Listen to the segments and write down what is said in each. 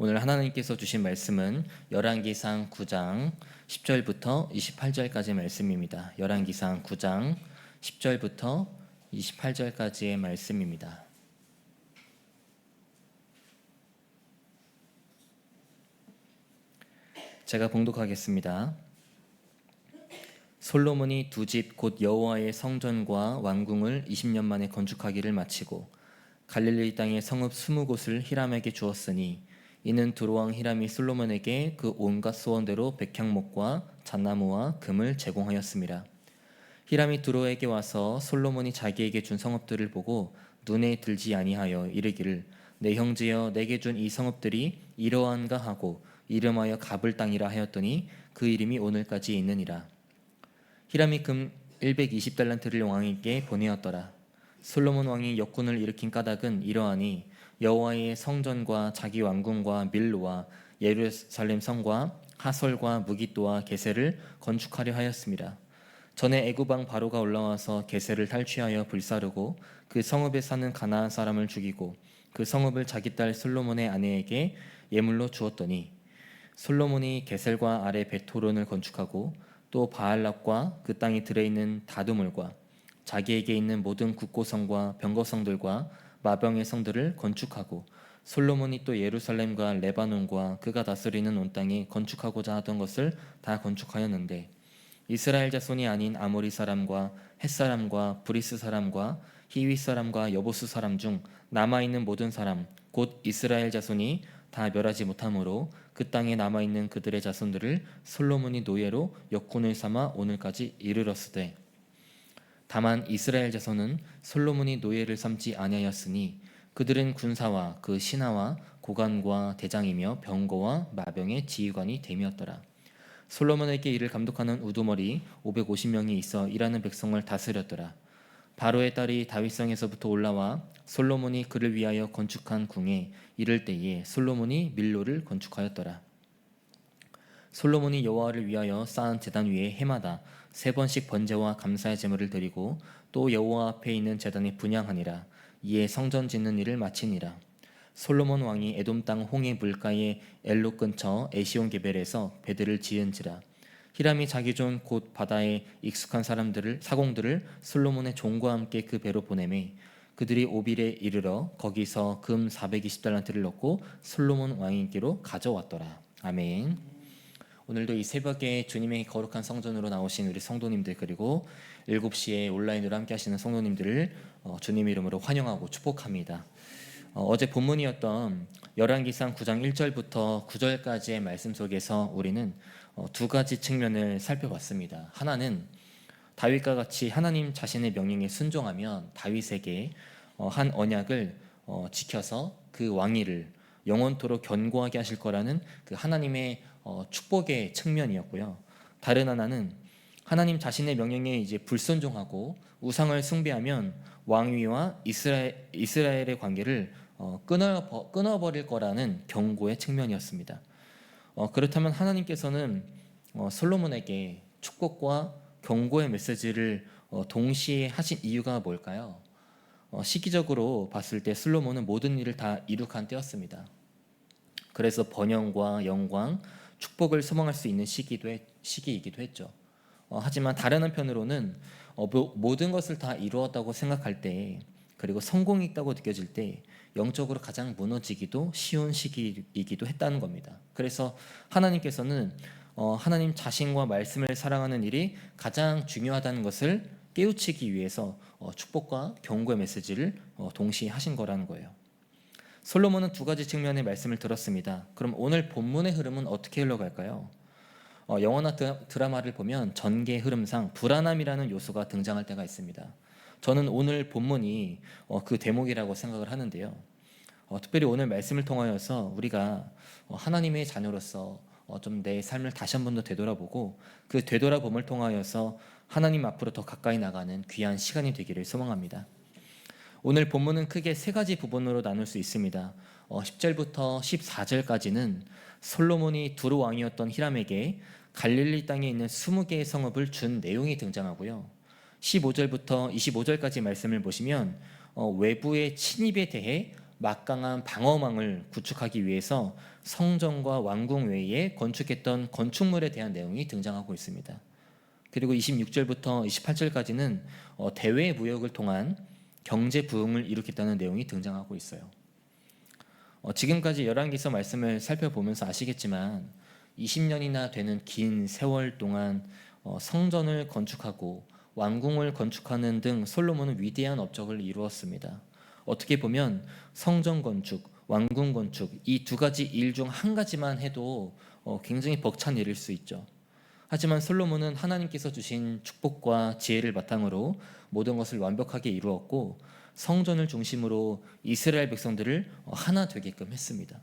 오늘 하나님께서 주신 말씀은 열왕기상 9장 10절부터 28절까지의 말씀입니다. 열왕기상 9장 10절부터 28절까지의 말씀입니다. 제가 봉독하겠습니다. 솔로몬이 두 집 곧 여호와의 성전과 왕궁을 20년 만에 건축하기를 마치고 갈릴리 땅의 성읍 20곳을 히람에게 주었으니 이는 두로왕 히람이 솔로몬에게 그 온갖 소원대로 백향목과 잣나무와 금을 제공하였습니다. 히람이 두로에게 와서 솔로몬이 자기에게 준 성읍들을 보고 눈에 들지 아니하여 이르기를 내 형제여 내게 준 이 성읍들이 이러한가 하고 이름하여 갑을 땅이라 하였더니 그 이름이 오늘까지 있느니라. 히람이 금 120달란트를 왕에게 보내었더라. 솔로몬 왕이 역군을 일으킨 까닭은 이러하니 여호와의 성전과 자기 왕궁과 밀로와 예루살렘 성과 하솔과 무깃도와 게셀을 건축하려 하였습니다. 전에 애굽 왕 바로가 올라와서 게셀을 탈취하여 불사르고 그 성읍에 사는 가나안 사람을 죽이고 그 성읍을 자기 딸 솔로몬의 아내에게 예물로 주었더니 솔로몬이 게셀과 아래 베토론을 건축하고 또 바알랍과 그 땅에 들어있는 다두물과 자기에게 있는 모든 국고성과 병거성들과 마병의 성들을 건축하고 솔로몬이 또 예루살렘과 레바논과 그가 다스리는 온 땅에 건축하고자 하던 것을 다 건축하였는데 이스라엘 자손이 아닌 아모리 사람과 헷 사람과 브리스 사람과 히위 사람과 여보스 사람 중 남아있는 모든 사람 곧 이스라엘 자손이 다 멸하지 못하므로 그 땅에 남아있는 그들의 자손들을 솔로몬이 노예로 역군을 삼아 오늘까지 이르렀으되 다만 이스라엘 자손은 솔로몬이 노예를 삼지 아니하였으니 그들은 군사와 그 신하와 고관과 대장이며 병거와 마병의 지휘관이 됨이었더라. 솔로몬에게 이를 감독하는 우두머리 550명이 있어 일하는 백성을 다스렸더라. 바로의 딸이 다윗성에서부터 올라와 솔로몬이 그를 위하여 건축한 궁에 이를 때에 솔로몬이 밀로를 건축하였더라. 솔로몬이 여호와를 위하여 쌓은 제단 위에 해마다 3번씩 번제와 감사의 제물을 드리고 또 여호와 앞에 있는 제단에 분향하니라. 이에 성전 짓는 일을 마치니라. 솔로몬 왕이 에돔 땅 홍해 물가의 엘로 근처 에시온 게벨에서 배들을 지은지라. 히람이 자기 존 곧 바다에 익숙한 사공들을 솔로몬의 종과 함께 그 배로 보내매 그들이 오빌에 이르러 거기서 금 420달란트를 넣고 솔로몬 왕에게로 가져왔더라. 아멘. 오늘도 이 새벽에 주님의 거룩한 성전으로 나오신 우리 성도님들 그리고 7시에 온라인으로 함께 하시는 성도님들을 주님 이름으로 환영하고 축복합니다. 어제 본문이었던 열왕기상 9장 1절부터 9절까지의 말씀 속에서 우리는 두 가지 측면을 살펴봤습니다. 하나는 다윗과 같이 하나님 자신의 명령에 순종하면 다윗에게 한 언약을 지켜서 그 왕위를 영원토록 견고하게 하실 거라는 그 하나님의 축복의 측면이었고요. 다른 하나는 하나님 자신의 명령에 이제 불순종하고 우상을 숭배하면 왕위와 이스라엘의 관계를 끊어버릴 거라는 경고의 측면이었습니다. 그렇다면 하나님께서는 솔로몬에게 축복과 경고의 메시지를 동시에 하신 이유가 뭘까요? 시기적으로 봤을 때 솔로몬은 모든 일을 다 이룩한 때였습니다. 그래서 번영과 영광, 축복을 소망할 수 있는 시기이기도 했죠. 하지만 다른 한편으로는 모든 것을 다 이루었다고 생각할 때 그리고 성공이 있다고 느껴질 때 영적으로 가장 무너지기도 쉬운 시기이기도 했다는 겁니다. 그래서 하나님께서는 하나님 자신과 말씀을 사랑하는 일이 가장 중요하다는 것을 깨우치기 위해서 축복과 경고의 메시지를 동시에 하신 거라는 거예요. 솔로몬은 두 가지 측면의 말씀을 들었습니다. 그럼 오늘 본문의 흐름은 어떻게 흘러갈까요? 영화나 드라마를 보면 전개 흐름상 불안함이라는 요소가 등장할 때가 있습니다. 저는 오늘 본문이 그 대목이라고 생각을 하는데요. 특별히 오늘 말씀을 통하여서 우리가 하나님의 자녀로서 좀 내 삶을 다시 한 번 더 되돌아보고 그 되돌아봄을 통하여서 하나님 앞으로 더 가까이 나가는 귀한 시간이 되기를 소망합니다. 오늘 본문은 크게 세 가지 부분으로 나눌 수 있습니다. 10절부터 14절까지는 솔로몬이 두로 왕이었던 히람에게 갈릴리 땅에 있는 20개의 성읍을 준 내용이 등장하고요. 15절부터 25절까지 말씀을 보시면 외부의 침입에 대해 막강한 방어망을 구축하기 위해서 성전과 왕궁 외에 건축했던 건축물에 대한 내용이 등장하고 있습니다. 그리고 26절부터 28절까지는 대외 무역을 통한 경제 부흥을 일으켰다는 내용이 등장하고 있어요. 지금까지 열왕기서 말씀을 살펴보면서 아시겠지만 20년이나 되는 긴 세월 동안 성전을 건축하고 왕궁을 건축하는 등 솔로몬은 위대한 업적을 이루었습니다. 어떻게 보면 성전 건축, 왕궁 건축 이 두 가지 일 중 한 가지만 해도 굉장히 벅찬 일일 수 있죠. 하지만 솔로몬은 하나님께서 주신 축복과 지혜를 바탕으로 모든 것을 완벽하게 이루었고 성전을 중심으로 이스라엘 백성들을 하나 되게끔 했습니다.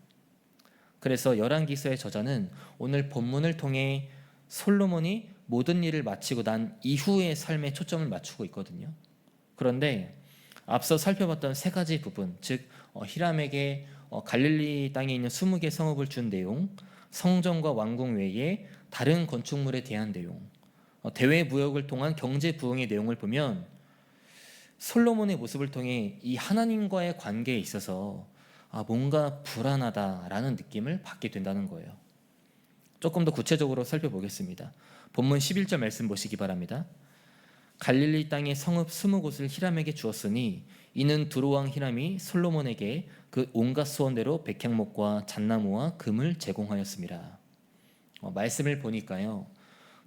그래서 열왕기서의 저자는 오늘 본문을 통해 솔로몬이 모든 일을 마치고 난 이후의 삶에 초점을 맞추고 있거든요. 그런데 앞서 살펴봤던 세 가지 부분, 즉 히람에게 갈릴리 땅에 있는 20개 성읍을 준 내용, 성전과 왕궁 외에 다른 건축물에 대한 내용, 대외 무역을 통한 경제 부흥의 내용을 보면 솔로몬의 모습을 통해 이 하나님과의 관계에 있어서 뭔가 불안하다라는 느낌을 받게 된다는 거예요. 조금 더 구체적으로 살펴보겠습니다. 본문 11절 말씀 보시기 바랍니다. 갈릴리 땅의 성읍 20곳을 히람에게 주었으니 이는 두로왕 히람이 솔로몬에게 그 온갖 소원대로 백향목과 잣나무와 금을 제공하였습니다. 말씀을 보니까요,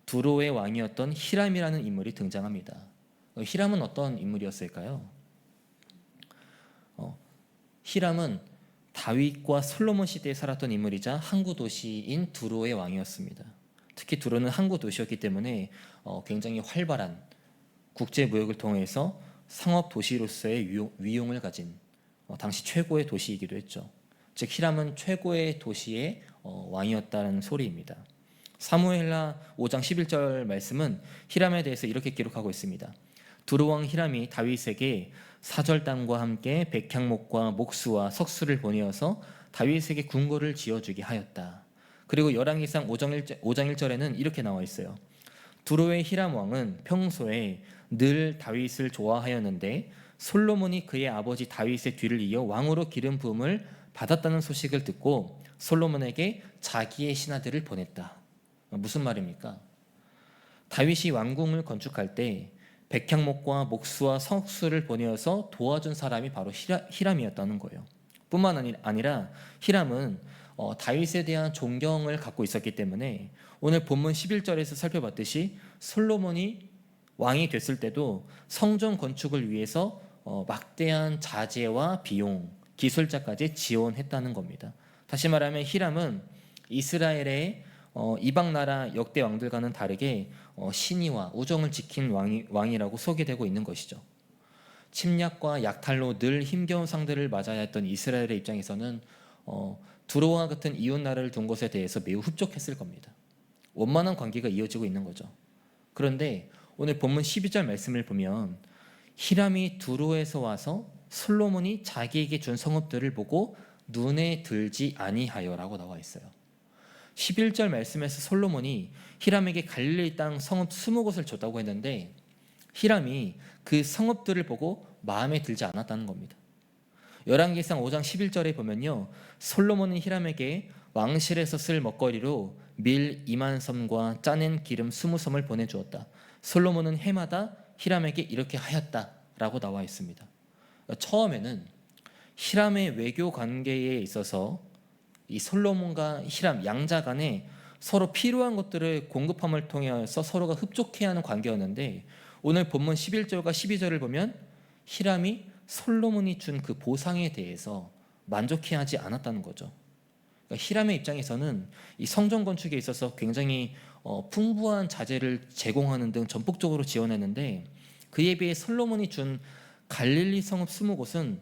두로의 왕이었던 히람이라는 인물이 등장합니다. 히람은 어떤 인물이었을까요? 히람은 다윗과 솔로몬 시대에 살았던 인물이자 항구 도시인 두로의 왕이었습니다. 특히 두로는 항구 도시였기 때문에 굉장히 활발한 국제 무역을 통해서 상업 도시로서의 위용을 가진 당시 최고의 도시이기도 했죠. 즉 히람은 최고의 도시의 왕이었다는 소리입니다. 사무엘하 5장 11절 말씀은 히람에 대해서 이렇게 기록하고 있습니다. 두로왕 히람이 다윗에게 사절 땅과 함께 백향목과 목수와 석수를 보내어서 다윗에게 궁궐을 지어주게 하였다. 그리고 열왕기상 5장 1절에는 이렇게 나와 있어요. 두로의 히람 왕은 평소에 늘 다윗을 좋아하였는데 솔로몬이 그의 아버지 다윗의 뒤를 이어 왕으로 기름 부음을 받았다는 소식을 듣고 솔로몬에게 자기의 신하들을 보냈다. 무슨 말입니까? 다윗이 왕궁을 건축할 때 백향목과 목수와 석수를 보내어서 도와준 사람이 바로 히람이었다는 거예요. 뿐만 아니라 히람은 다윗에 대한 존경을 갖고 있었기 때문에 오늘 본문 11절에서 살펴봤듯이 솔로몬이 왕이 됐을 때도 성전 건축을 위해서 막대한 자재와 비용, 기술자까지 지원했다는 겁니다. 다시 말하면 히람은 이스라엘의 이방 나라 역대 왕들과는 다르게 신의와 우정을 지킨 왕이라고 소개되고 있는 것이죠. 침략과 약탈로 늘 힘겨운 상대를 맞아야 했던 이스라엘의 입장에서는 두로와 같은 이웃 나라를 둔 것에 대해서 매우 흡족했을 겁니다. 원만한 관계가 이어지고 있는 거죠. 그런데 오늘 본문 12절 말씀을 보면 히람이 두로에서 와서 솔로몬이 자기에게 준 성읍들을 보고 눈에 들지 아니하여라고 나와 있어요. 11절 말씀에서 솔로몬이 히람에게 갈릴리 땅 성읍 20곳을 줬다고 했는데 히람이 그 성읍들을 보고 마음에 들지 않았다는 겁니다. 열왕기상 5장 11절에 보면요, 솔로몬은 히람에게 왕실에서 쓸 먹거리로 밀 2만 섬과 짜낸 기름 20섬을 보내주었다. 솔로몬은 해마다 히람에게 이렇게 하였다라고 나와 있습니다. 처음에는 히람의 외교 관계에 있어서 이 솔로몬과 히람 양자 간에 서로 필요한 것들을 공급함을 통해서 서로가 흡족해야 하는 관계였는데 오늘 본문 11절과 12절을 보면 히람이 솔로몬이 준 그 보상에 대해서 만족해하지 않았다는 거죠. 그러니까 히람의 입장에서는 이 성전 건축에 있어서 굉장히 풍부한 자재를 제공하는 등 전폭적으로 지원했는데 그에 비해 솔로몬이 준 갈릴리 성읍 20곳은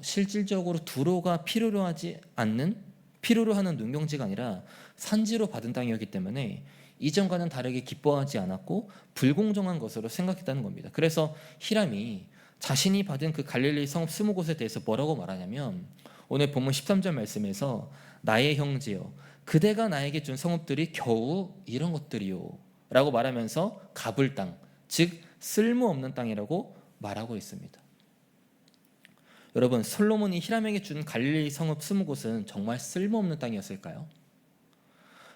실질적으로 두로가 필요로 하는 농경지가 아니라 산지로 받은 땅이었기 때문에 이전과는 다르게 기뻐하지 않았고 불공정한 것으로 생각했다는 겁니다. 그래서 히람이 자신이 받은 그 갈릴리 성읍 20곳에 대해서 뭐라고 말하냐면 오늘 본문 13절 말씀에서 나의 형제여 그대가 나에게 준 성읍들이 겨우 이런 것들이요 라고 말하면서 가불 땅, 즉 쓸모없는 땅이라고 말하고 있습니다. 여러분, 솔로몬이 히람에게 준 갈릴리 성읍 20곳은 정말 쓸모없는 땅이었을까요?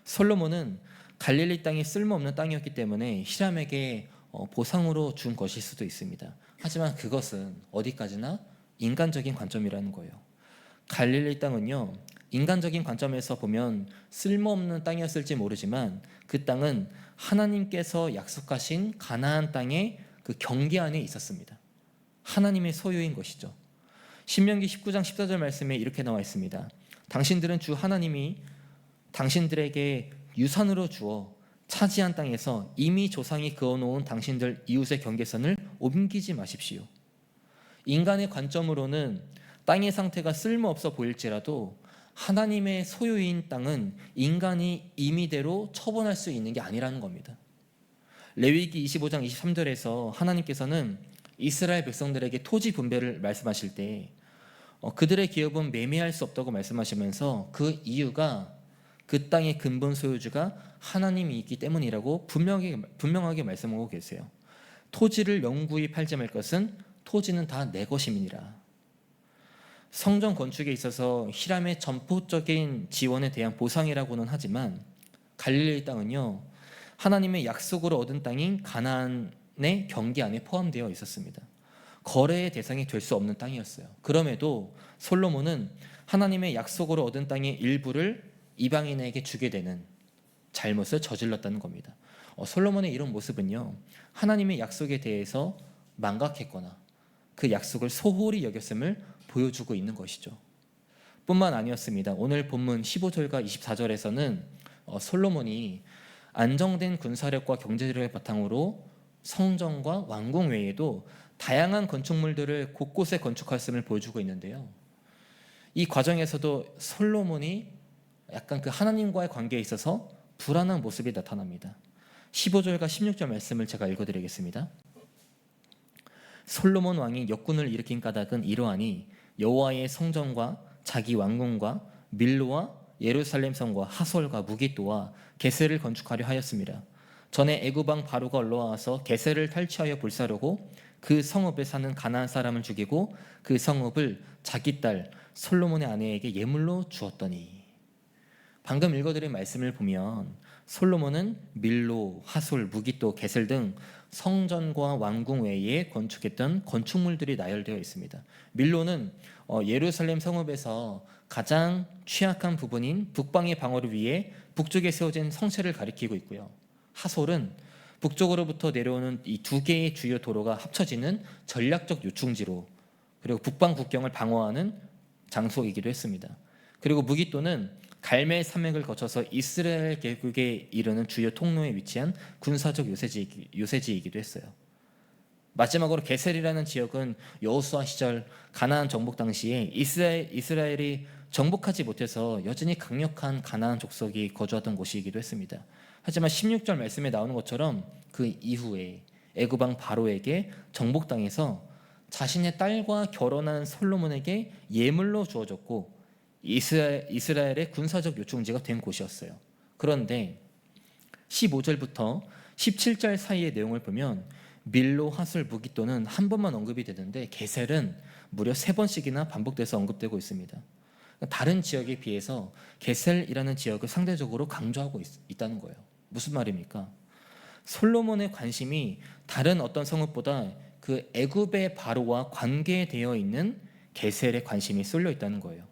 솔로몬은 갈릴리 땅이 쓸모없는 땅이었기 때문에 히람에게 보상으로 준 것일 수도 있습니다. 하지만 그것은 어디까지나 인간적인 관점이라는 거예요. 갈릴리 땅은요, 인간적인 관점에서 보면 쓸모없는 땅이었을지 모르지만 그 땅은 하나님께서 약속하신 가나안 땅의 그 경계 안에 있었습니다. 하나님의 소유인 것이죠. 신명기 19장 14절 말씀에 이렇게 나와 있습니다. 당신들은 주 하나님이 당신들에게 유산으로 주어 차지한 땅에서 이미 조상이 그어놓은 당신들 이웃의 경계선을 옮기지 마십시오. 인간의 관점으로는 땅의 상태가 쓸모없어 보일지라도 하나님의 소유인 땅은 인간이 임의대로 처분할 수 있는 게 아니라는 겁니다. 레위기 25장 23절에서 하나님께서는 이스라엘 백성들에게 토지 분배를 말씀하실 때 그들의 기업은 매매할 수 없다고 말씀하시면서 그 이유가 그 땅의 근본 소유주가 하나님이 있기 때문이라고 분명하게 말씀하고 계세요. 토지를 영구히 팔지 말 것은 토지는 다 내 것임이니라. 성전 건축에 있어서 히람의 전폭적인 지원에 대한 보상이라고는 하지만 갈릴리 땅은요, 하나님의 약속으로 얻은 땅인 가나안의 경계 안에 포함되어 있었습니다. 거래의 대상이 될 수 없는 땅이었어요. 그럼에도 솔로몬은 하나님의 약속으로 얻은 땅의 일부를 이방인에게 주게 되는 잘못을 저질렀다는 겁니다. 솔로몬의 이런 모습은요, 하나님의 약속에 대해서 망각했거나 그 약속을 소홀히 여겼음을 보여주고 있는 것이죠. 뿐만 아니었습니다. 오늘 본문 15절과 24절에서는 솔로몬이 안정된 군사력과 경제력을 바탕으로 성전과 왕궁 외에도 다양한 건축물들을 곳곳에 건축했음을 보여주고 있는데요. 이 과정에서도 솔로몬이 약간 그 하나님과의 관계에 있어서 불안한 모습이 나타납니다. 15절과 16절 말씀을 제가 읽어드리겠습니다. 솔로몬 왕이 역군을 일으킨 까닭은 이러하니 여호와의 성전과 자기 왕궁과 밀로와 예루살렘 성과 하솔과 무기또와 게셀을 건축하려 하였습니다. 전에 애굽 왕 바로가 올라와서 게셀을 탈취하여 불사르고 그 성읍에 사는 가나안 사람을 죽이고 그 성읍을 자기 딸 솔로몬의 아내에게 예물로 주었더니. 방금 읽어드린 말씀을 보면 솔로몬은 밀로, 하솔, 무기또, 게셀 등 성전과 왕궁 외에 건축했던 건축물들이 나열되어 있습니다. 밀로는 예루살렘 성읍에서 가장 취약한 부분인 북방의 방어를 위해 북쪽에 세워진 성체를 가리키고 있고요. 하솔은 북쪽으로부터 내려오는 이 두 개의 주요 도로가 합쳐지는 전략적 요충지로, 그리고 북방 국경을 방어하는 장소이기도 했습니다. 그리고 무기또는 갈멜 산맥을 거쳐서 이스라엘 계곡에 이르는 주요 통로에 위치한 군사적 요새지이기도 했어요. 마지막으로 게셀이라는 지역은 여호수아 시절 가나안 정복 당시에 이스라엘이 정복하지 못해서 여전히 강력한 가나안 족속이 거주하던 곳이기도 했습니다. 하지만 16절 말씀에 나오는 것처럼 그 이후에 애굽 왕 바로에게 정복당해서 자신의 딸과 결혼한 솔로몬에게 예물로 주어졌고 이스라엘의 군사적 요충지가 된 곳이었어요. 그런데 15절부터 17절 사이의 내용을 보면 밀로, 하솔, 무기또는 한 번만 언급이 되는데 게셀은 무려 3번씩이나 반복돼서 언급되고 있습니다. 다른 지역에 비해서 게셀이라는 지역을 상대적으로 강조하고 있다는 거예요. 무슨 말입니까? 솔로몬의 관심이 다른 어떤 성읍보다 그 애굽의 바로와 관계되어 있는 게셀에 관심이 쏠려 있다는 거예요.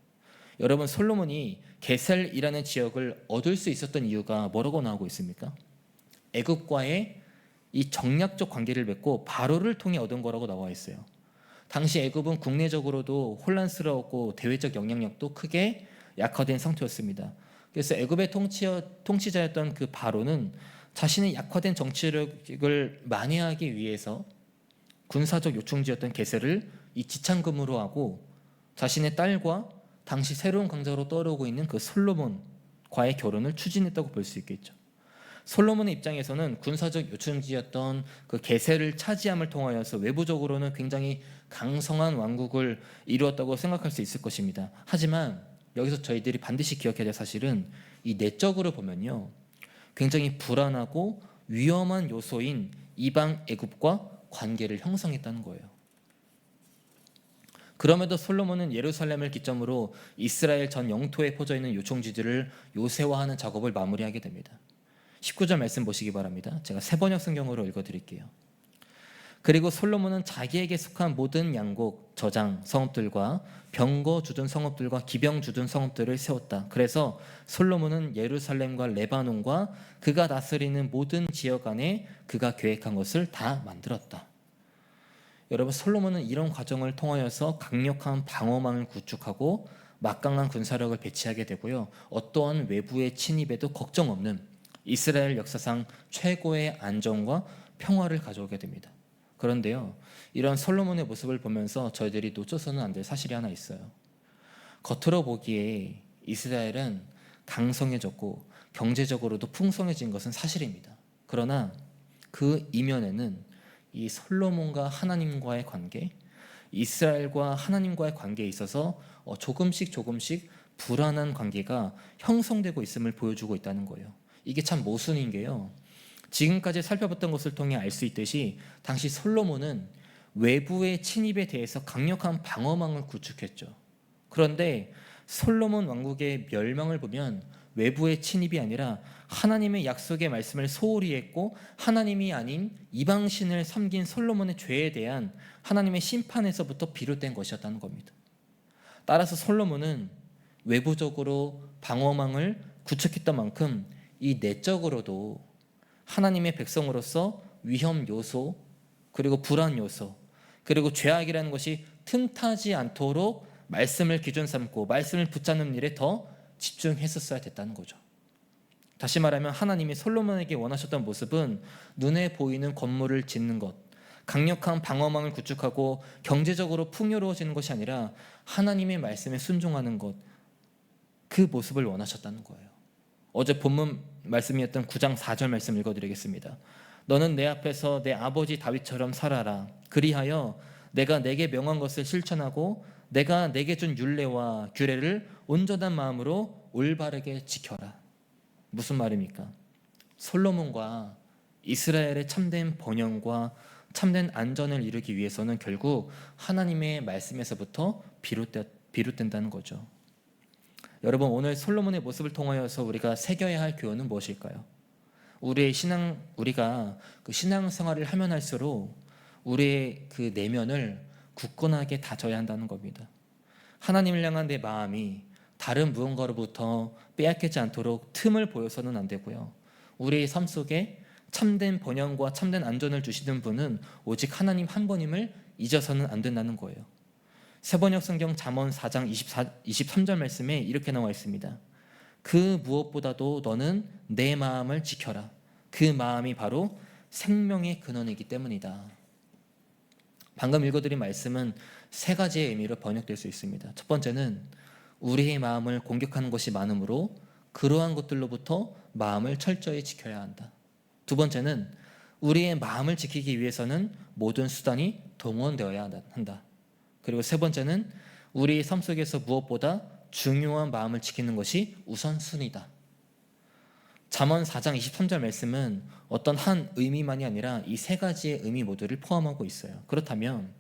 여러분, 솔로몬이 게셀이라는 지역을 얻을 수 있었던 이유가 뭐라고 나오고 있습니까? 애굽과의 이 정략적 관계를 맺고 바로를 통해 얻은 거라고 나와 있어요. 당시 애굽은 국내적으로도 혼란스러웠고 대외적 영향력도 크게 약화된 상태였습니다. 그래서 애굽의 통치자였던 그 바로는 자신의 약화된 정치력을 만회하기 위해서 군사적 요충지였던 게셀을 이 지참금으로 하고 자신의 딸과 당시 새로운 강자로 떠오르고 있는 그 솔로몬과의 결혼을 추진했다고 볼 수 있겠죠. 솔로몬의 입장에서는 군사적 요충지였던 그 게셀을 차지함을 통하여서 외부적으로는 굉장히 강성한 왕국을 이루었다고 생각할 수 있을 것입니다. 하지만 여기서 저희들이 반드시 기억해야 될 사실은 이 내적으로 보면요, 굉장히 불안하고 위험한 요소인 이방 애굽과 관계를 형성했다는 거예요. 그럼에도 솔로몬은 예루살렘을 기점으로 이스라엘 전 영토에 퍼져 있는 요충지들을 요새화하는 작업을 마무리하게 됩니다. 19절 말씀 보시기 바랍니다. 제가 세번역 성경으로 읽어드릴게요. 그리고 솔로몬은 자기에게 속한 모든 양곡, 저장, 성읍들과 병거 주둔 성읍들과 기병 주둔 성읍들을 세웠다. 그래서 솔로몬은 예루살렘과 레바논과 그가 다스리는 모든 지역 안에 그가 계획한 것을 다 만들었다. 여러분, 솔로몬은 이런 과정을 통하여서 강력한 방어망을 구축하고 막강한 군사력을 배치하게 되고요. 어떠한 외부의 침입에도 걱정 없는 이스라엘 역사상 최고의 안정과 평화를 가져오게 됩니다. 그런데요, 이런 솔로몬의 모습을 보면서 저희들이 놓쳐서는 안 될 사실이 하나 있어요. 겉으로 보기에 이스라엘은 강성해졌고 경제적으로도 풍성해진 것은 사실입니다. 그러나 그 이면에는 이 솔로몬과 하나님과의 관계, 이스라엘과 하나님과의 관계에 있어서 조금씩 불안한 관계가 형성되고 있음을 보여주고 있다는 거예요. 이게 참 모순인 게요, 지금까지 살펴봤던 것을 통해 알 수 있듯이 당시 솔로몬은 외부의 침입에 대해서 강력한 방어망을 구축했죠. 그런데 솔로몬 왕국의 멸망을 보면 외부의 침입이 아니라 하나님의 약속의 말씀을 소홀히 했고 하나님이 아닌 이방신을 섬긴 솔로몬의 죄에 대한 하나님의 심판에서부터 비롯된 것이었다는 겁니다. 따라서 솔로몬은 외부적으로 방어망을 구축했던 만큼 이 내적으로도 하나님의 백성으로서 위험 요소, 그리고 불안 요소, 그리고 죄악이라는 것이 틈타지 않도록 말씀을 기준 삼고 말씀을 붙잡는 일에 더 집중했었어야 됐다는 거죠. 다시 말하면 하나님이 솔로몬에게 원하셨던 모습은 눈에 보이는 건물을 짓는 것, 강력한 방어망을 구축하고 경제적으로 풍요로워지는 것이 아니라 하나님의 말씀에 순종하는 것, 그 모습을 원하셨다는 거예요. 어제 본문 말씀이었던 9장 4절 말씀 읽어드리겠습니다. 너는 내 앞에서 내 아버지 다윗처럼 살아라. 그리하여 내가 내게 명한 것을 실천하고 내가 내게 준 율례와 규례를 온전한 마음으로 올바르게 지켜라. 무슨 말입니까? 솔로몬과 이스라엘의 참된 번영과 참된 안전을 이루기 위해서는 결국 하나님의 말씀에서부터 비롯된다는 거죠. 여러분, 오늘 솔로몬의 모습을 통하여서 우리가 새겨야 할 교훈은 무엇일까요? 우리가 그 신앙생활을 하면 할수록 우리의 그 내면을 굳건하게 다져야 한다는 겁니다. 하나님을 향한 내 마음이 다른 무언가로부터 빼앗기지 않도록 틈을 보여서는 안 되고요. 우리의 삶 속에 참된 번영과 참된 안전을 주시는 분은 오직 하나님 한 분임을 잊어서는 안 된다는 거예요. 세번역 성경 잠언 4장 23절 말씀에 이렇게 나와 있습니다. 그 무엇보다도 너는 내 마음을 지켜라. 그 마음이 바로 생명의 근원이기 때문이다. 방금 읽어드린 말씀은 세 가지의 의미로 번역될 수 있습니다. 첫 번째는 우리의 마음을 공격하는 것이 많으므로 그러한 것들로부터 마음을 철저히 지켜야 한다. 두 번째는 우리의 마음을 지키기 위해서는 모든 수단이 동원되어야 한다. 그리고 세 번째는 우리 삶 속에서 무엇보다 중요한 마음을 지키는 것이 우선순위다. 잠언 4장 23절 말씀은 어떤 한 의미만이 아니라 이 세 가지의 의미 모두를 포함하고 있어요. 그렇다면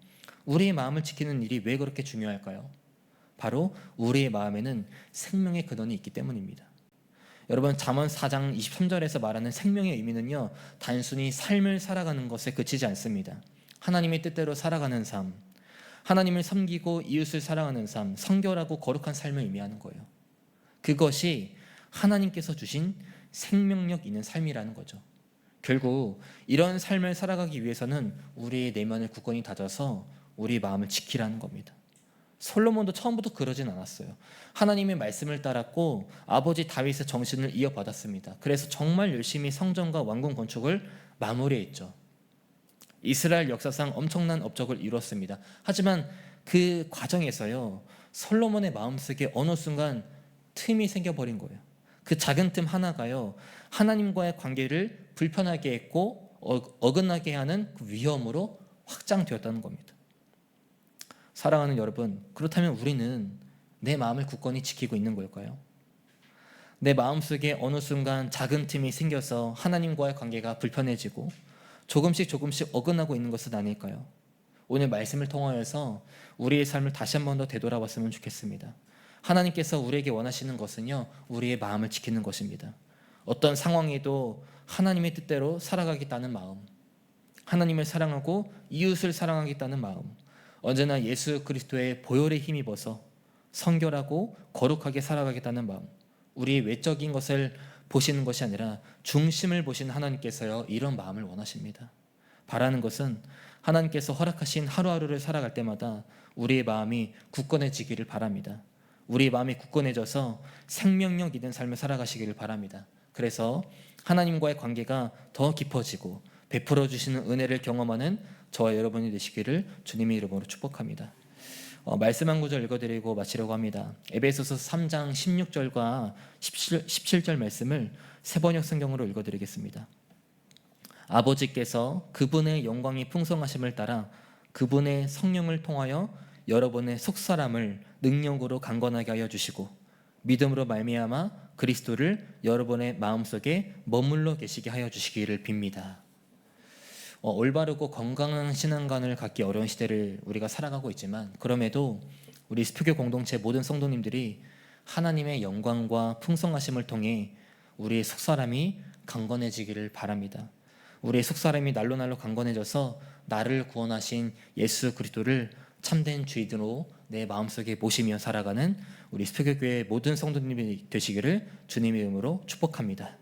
우리의 마음을 지키는 일이 왜 그렇게 중요할까요? 바로 우리의 마음에는 생명의 근원이 있기 때문입니다. 여러분, 잠언 4장 23절에서 말하는 생명의 의미는요, 단순히 삶을 살아가는 것에 그치지 않습니다. 하나님의 뜻대로 살아가는 삶, 하나님을 섬기고 이웃을 사랑하는 삶, 성결하고 거룩한 삶을 의미하는 거예요. 그것이 하나님께서 주신 생명력 있는 삶이라는 거죠. 결국 이런 삶을 살아가기 위해서는 우리의 내면을 굳건히 다져서 우리 마음을 지키라는 겁니다. 솔로몬도 처음부터 그러진 않았어요. 하나님의 말씀을 따랐고 아버지 다윗의 정신을 이어받았습니다. 그래서 정말 열심히 성전과 왕궁 건축을 마무리했죠. 이스라엘 역사상 엄청난 업적을 이뤘습니다. 하지만 그 과정에서요, 솔로몬의 마음속에 어느 순간 틈이 생겨버린 거예요. 그 작은 틈 하나가요, 하나님과의 관계를 불편하게 했고 어긋나게 하는 그 위험으로 확장되었다는 겁니다. 사랑하는 여러분, 그렇다면 우리는 내 마음을 굳건히 지키고 있는 걸까요? 내 마음속에 어느 순간 작은 틈이 생겨서 하나님과의 관계가 불편해지고 조금씩 어긋나고 있는 것은 아닐까요? 오늘 말씀을 통하여서 우리의 삶을 다시 한 번 더 되돌아봤으면 좋겠습니다. 하나님께서 우리에게 원하시는 것은요, 우리의 마음을 지키는 것입니다. 어떤 상황에도 하나님의 뜻대로 살아가겠다는 마음, 하나님을 사랑하고 이웃을 사랑하겠다는 마음, 언제나 예수 그리스도의 보혈에 힘입어서 성결하고 거룩하게 살아가겠다는 마음, 우리의 외적인 것을 보시는 것이 아니라 중심을 보시는 하나님께서요, 이런 마음을 원하십니다. 바라는 것은 하나님께서 허락하신 하루하루를 살아갈 때마다 우리의 마음이 굳건해지기를 바랍니다. 우리의 마음이 굳건해져서 생명력 있는 삶을 살아가시기를 바랍니다. 그래서 하나님과의 관계가 더 깊어지고 베풀어 주시는 은혜를 경험하는 저와 여러분이 되시기를 주님의 이름으로 축복합니다. 말씀 한 구절 읽어드리고 마치려고 합니다. 에베소서 3장 16절과 17절 말씀을 세번역 성경으로 읽어드리겠습니다. 아버지께서 그분의 영광이 풍성하심을 따라 그분의 성령을 통하여 여러분의 속사람을 능력으로 강건하게 하여 주시고 믿음으로 말미암아 그리스도를 여러분의 마음속에 머물러 계시게 하여 주시기를 빕니다. 올바르고 건강한 신앙관을 갖기 어려운 시대를 우리가 살아가고 있지만, 그럼에도 우리 스표교 공동체 모든 성도님들이 하나님의 영광과 풍성하심을 통해 우리의 속사람이 강건해지기를 바랍니다. 우리의 속사람이 날로 강건해져서 나를 구원하신 예수 그리스도를 참된 주인으로 내 마음속에 모시며 살아가는 우리 스표교교회 모든 성도님이 되시기를 주님의 이름으로 축복합니다.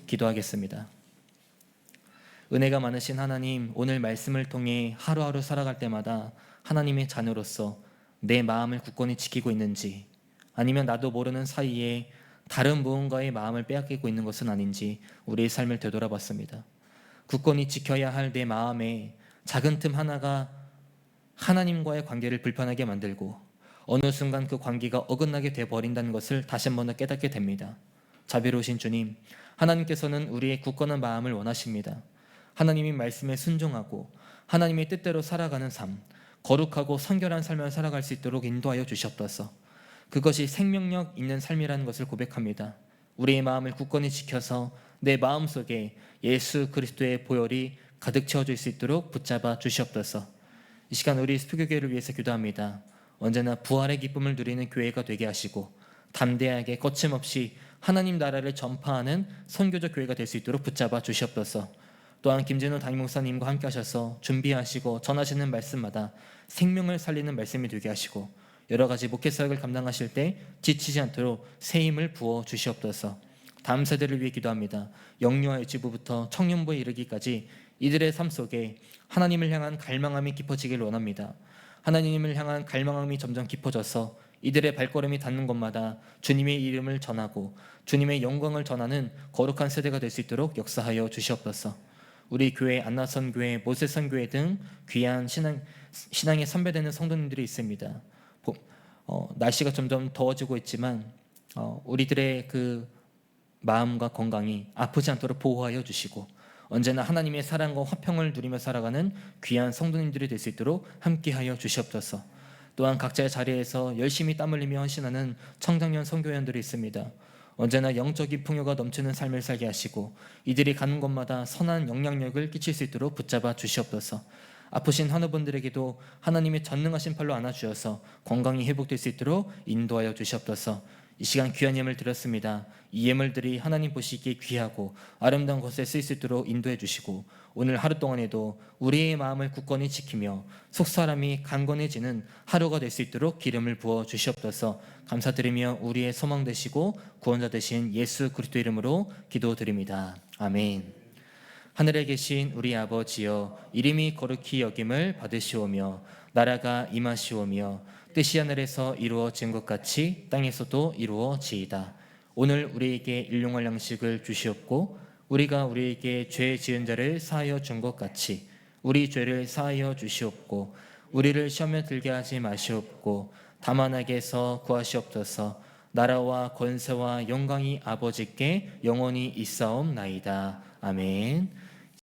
기도하겠습니다. 은혜가 많으신 하나님, 오늘 말씀을 통해 하루하루 살아갈 때마다 하나님의 자녀로서 내 마음을 굳건히 지키고 있는지, 아니면 나도 모르는 사이에 다른 무언가의 마음을 빼앗기고 있는 것은 아닌지 우리의 삶을 되돌아봤습니다. 굳건히 지켜야 할 내 마음에 작은 틈 하나가 하나님과의 관계를 불편하게 만들고 어느 순간 그 관계가 어긋나게 되어버린다는 것을 다시 한 번 더 깨닫게 됩니다. 자비로우신 주님, 하나님께서는 우리의 굳건한 마음을 원하십니다. 하나님의 말씀에 순종하고 하나님의 뜻대로 살아가는 삶, 거룩하고 성결한 삶을 살아갈 수 있도록 인도하여 주시옵소서. 그것이 생명력 있는 삶이라는 것을 고백합니다. 우리의 마음을 굳건히 지켜서 내 마음속에 예수 그리스도의 보혈이 가득 채워질 수 있도록 붙잡아 주시옵소서. 이 시간 우리 스표교회를 위해서 기도합니다. 언제나 부활의 기쁨을 누리는 교회가 되게 하시고 담대하게 거침없이 하나님 나라를 전파하는 선교적 교회가 될 수 있도록 붙잡아 주시옵소서. 또한 김진우 담임 목사님과 함께 하셔서 준비하시고 전하시는 말씀마다 생명을 살리는 말씀이 되게 하시고 여러 가지 목회 사역을 감당하실 때 지치지 않도록 새 힘을 부어 주시옵소서. 다음 세대를 위해 기도합니다. 영유아 유치부부터 청년부에 이르기까지 이들의 삶 속에 하나님을 향한 갈망함이 깊어지길 원합니다. 하나님을 향한 갈망함이 점점 깊어져서 이들의 발걸음이 닿는 곳마다 주님의 이름을 전하고 주님의 영광을 전하는 거룩한 세대가 될 수 있도록 역사하여 주시옵소서. 우리 교회, 안나선교회, 모세선교회 등 귀한 신앙에 선배되는 성도님들이 있습니다. 날씨가 점점 더워지고 있지만 우리들의 그 마음과 건강이 아프지 않도록 보호하여 주시고 언제나 하나님의 사랑과 화평을 누리며 살아가는 귀한 성도님들이 될 수 있도록 함께하여 주시옵소서. 또한 각자의 자리에서 열심히 땀 흘리며 헌신하는 청장년 선교회원들이 있습니다. 언제나 영적인 풍요가 넘치는 삶을 살게 하시고 이들이 가는 곳마다 선한 영향력을 끼칠 수 있도록 붙잡아 주시옵소서. 아프신 환우분들에게도 하나님의 전능하신 팔로 안아주셔서 건강이 회복될 수 있도록 인도하여 주시옵소서. 이 시간 귀한 예물 드렸습니다. 이 예물들이 하나님 보시기에 귀하고 아름다운 곳에 쓰일 수 있도록 인도해 주시고 오늘 하루 동안에도 우리의 마음을 굳건히 지키며 속사람이 강건해지는 하루가 될 수 있도록 기름을 부어 주시옵소서. 감사드리며 우리의 소망 되시고 구원자 되신 예수 그리스도 이름으로 기도드립니다. 아멘. 하늘에 계신 우리 아버지여, 이름이 거룩히 여김을 받으시오며 나라가 임하시오며 뜻이 하늘에서 이루어진 것 같이 땅에서도 이루어지이다. 오늘 우리에게 일용할 양식을 주시옵고 우리가 우리에게 죄 지은 자를 사하여 준 것 같이 우리 죄를 사하여 주시옵고 우리를 시험에 들게 하지 마시옵고 다만 악에서 구하시옵소서. 나라와 권세와 영광이 아버지께 영원히 있사옵나이다. 아멘.